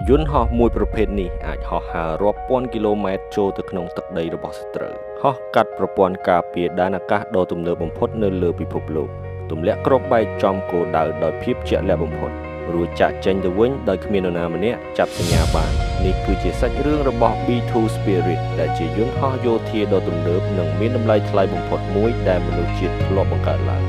យន្តហោះមួយប្រភេទនេះអាចហោះហើររាប់ពាន់គីឡូម៉ែត្រចូលទៅក្នុងទឹកដីរបស់សត្រូវហោះកាត់ប្រព័ន្ធការពារដែនអាកាសដ៏ទំនើបបំផុតនៅលើពិភពលោកទម្លាក់គ្រាប់បែកចំគោលដៅដោយភាពជាក់លាក់បំផុតរួចចាក់ចេញទៅវិញដោយគ្មាននរណាម្នាក់ចាប់សញ្ញាបាននេះគឺជាសាច់រឿងរបស់ B2 Spirit ដែលជាយន្តហោះយោធាដ៏ទំនើបនិងមានតម្លៃថ្លៃបំផុតមួយដែលមនុស្សជាតិធ្លាប់បង្កើតឡើង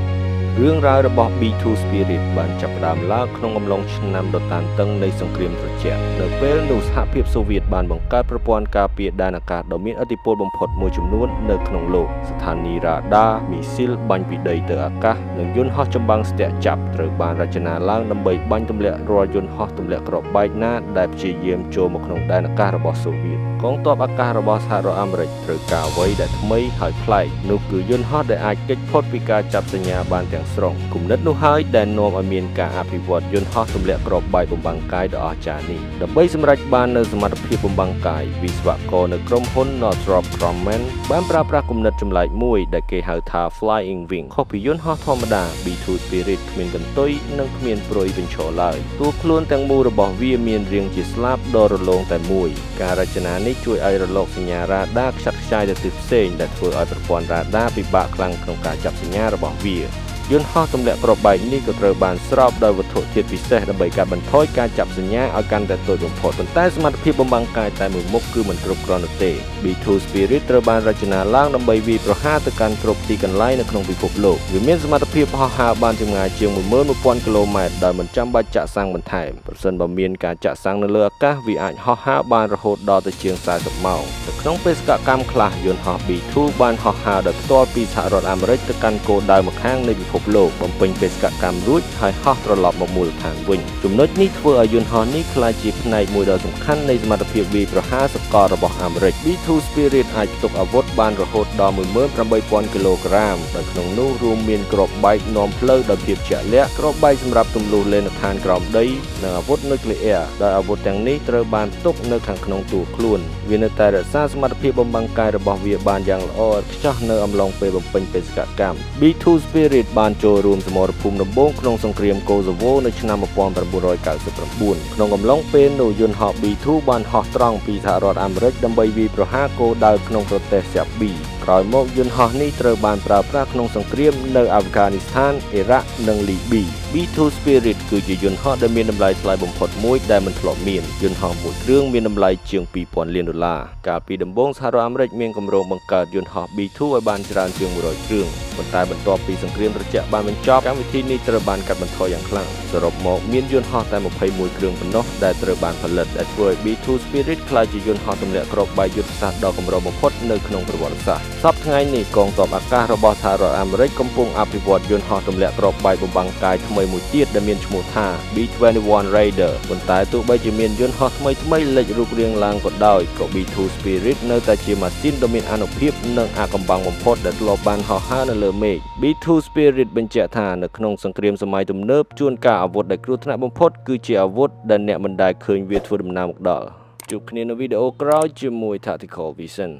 រឿងរ៉ាវរបស់ B2 Spirit បានចាប់ផ្ដើមឡើងក្នុងអំឡុងឆ្នាំដ៏តានតឹងនៃសង្គ្រាមត្រជាក់នៅពេលនោះសហភាពសូវៀតបានបង្កើតប្រព័ន្ធការពារដែនអាកាសដ៏មានឥទ្ធិពលបំផុតមួយចំនួននៅក្នុងលោកស្ថានីយ៍រ៉ាដាមីស៊ីលបាញ់ពីដីទៅអាកាសនិងយន្តហោះចម្បាំងស្ទាក់ចាប់ត្រូវបានរចនាឡើងដើម្បីបាញ់ទម្លាក់រាល់យន្តហោះទម្លាក់គ្រាប់បែកណាដែលព្យាយាមចូលមកក្នុងដែនអាកាសរបស់សូវៀតកងទ័ពអាកាសរបស់សហរដ្ឋអាមេរិកត្រូវការអ្វីដែលថ្មីហើយប្លែកនោះគឺយន្តហោះដែលអាចគេចផុតពីការចាប់សញ្ញាបានទាំងស្រុងគំនិតនោះហើយដែលនាំឲ្យមានការអភិវឌ្ឍយន្តហោះទម្លាក់គ្រាប់បែកបំបាំងកាយដ៏អស្ចារ្យនេះដើម្បីសម្រេចបាននូវសមត្ថភាពបំបាំងកាយវិស្វករនៅក្រុមហ៊ុន Northrop Grumman បានប្រើប្រាស់គំនិតចម្លែកមួយដែលគេហៅថា Flying Wing ខុសពីយន្តហោះធម្មតា B2 Spirit គ្មានកន្ទុយនិងគ្មានព្រុយបញ្ឈរឡើយតួខ្លួនទាំងមូលរបស់វាមានរាងជាស្លាបដ៏រលោងតែមួយការរចនានេះជួយឲ្យរលកសញ្ញារ៉ាដាខ្ចាត់ខ្ចាយទៅទិសផ្សេងដែលធ្វើឲ្យប្រព័ន្ធរ៉ាដាពិបាកខ្លាំងក្នុងការចាប់សញ្ញារបស់វាយន្តហោះទម្លាក់គ្រាប់បែកនេះក៏ត្រូវបានស្រោបដោយវត្ថុធាតុពិសេសដើម្បីកាត់បន្ថយការចាប់សញ្ញាឲ្យកាន់តែតូចបំផុតប៉ុន្តែសមត្ថភាពបំបាំងកាយតែមួយមុខគឺមិនគ្រប់គ្រាន់នោះទេ B2 Spirit ត្រូវបានរចនាឡើងដើម្បីវាយប្រហារទៅកាន់គ្រប់ទីកន្លែងនៅក្នុងពិភពលោកវាមានសមត្ថភាពហោះហើរបានចម្ងាយជាង 11000 គីឡូម៉ែត្រដោយមិនចាំបាច់ចាក់សាំងបន្ថែមប្រសិនបើមានការចាក់សាំងនៅលើអាកាសវាអាចហោះហើរបានរហូតដល់ទៅជាង40ម៉ោងនៅក្នុងបេសកកម្មខ្លះយន្តហោះ B2 បានហោះហើរដោយផ្ទាល់ពីសហរដ្ឋអាមេរិកទៅកាន់គោលដៅម្ខាងនៃពិភពលោកបំពេញបេសកកម្មរួចហើយហោះត្រឡប់មកមូលដ្ឋានវិញចំណុចនេះធ្វើឲ្យយន្តហោះនេះក្លាយជាផ្នែកមួយដ៏សំខាន់នៃសមត្ថភាពវាយប្រហារសកលរបស់អាមេរិក B2 Spirit អាចផ្ទុកអាវុធបានរហូតដល់ 18000 គីឡូក្រាមដោយក្នុងនោះរួមមានគ្រាប់បែកនាំផ្លូវដោយភាពជាក់លាក់គ្រាប់បែកសម្រាប់ទម្លុះលេនដ្ឋានក្រោមដីនិងអាវុធនុយក្លេអ៊ែរដោយអាវុធទាំងនេះត្រូវបានផ្ទុកនៅខាងក្នុងតួខ្លួនវានៅតែរក្សាសមត្ថភាពបំបាំងកាយរបស់វាបានយ៉ាងល្អឥតខ្ចោះនៅអំឡុងពេលបំពេញបេសកកម្ម B2 Spirit បានចូលរួមសមរភូមិដំបូងក្នុងសង្គ្រាមកូសូវូនៅឆ្នាំ1999ក្នុងអំឡុងពេលនោះយន្តហោះ B2 បានហោះត្រង់ពីសហរដ្ឋអាមេរិកដើម្បីវាយប្រហារគោលដៅក្នុងប្រទេសសេប៊ីក្រោយមកយន្តហោះនេះត្រូវបានប្រើប្រាស់ក្នុងសង្គ្រាមនៅអាហ្វហ្គានីស្ថានអ៊ីរ៉ាក់និងលីប៊ី B2 Spirit គឺជាយន្តហោះដែលមានតម្លៃថ្លៃបំផុតមួយដែលមិនធ្លាប់មានយន្តហោះមួយគ្រឿងមានតម្លៃជាង$2000 លានកាលពីដំបូងសហរដ្ឋអាមេរិកមានគម្រោងបង្កើតយន្តហោះ B2 ឲ្យបានច្រើនជាង100គ្រឿងប៉ុន្តែបន្ទាប់ពីសង្គ្រាមត្រជាក់បានបញ្ចប់កម្មវិធីនេះត្រូវបានកាត់បន្ថយយ៉ាងខ្លាំងសរុបមកមានយន្តហោះតែ21គ្រឿងប៉ុណ្ណោះដែលត្រូវបានផលិតដែលធ្វើឲ្យ B2 Spirit ក្លាយជាយន្តហោះទម្លាក់គ្រាប់បែកយុទ្ធសាស្ត្រដ៏កម្របំផុតនៅក្នុងប្រវត្តិសាស្ត្រសប្តាហ៍ថ្ងៃនេះកងទ័ពអាកាសរបស់សហរដ្ឋអាមេរិកកំពុងអភិវឌ្ឍយន្តហោះទម្លាក់គ្រាប់បែកបំបាំងកាយថ្មីមួយទៀតដែលមានឈ្មោះថា B-21 Raider ប៉ុន្តែទោះបីជាមានយន្តហោះថ្មីលេចរូបរាងឡើងក៏ដោយក៏ B2 Spirit នៅតែជាម៉ាស៊ីនដ៏មានអានុភាពនិងអាថ៌កំបាំងបំផុតដែលធ្លាប់បានហោះហើរនៅលើមេឃ B2 Spirit បញ្ជាក់ថានៅក្នុងសង្គ្រាមសម័យទំនើបជួនកាលអាវុធដែលគ្រោះថ្នាក់បំផុតគឺជាអាវុធដែលអ្នកមិនដែលឃើញវាធ្វើដំណើរមកដល់ជួបគ្នានៅវីដេអូក្រោយជាមួយ Tactical Vision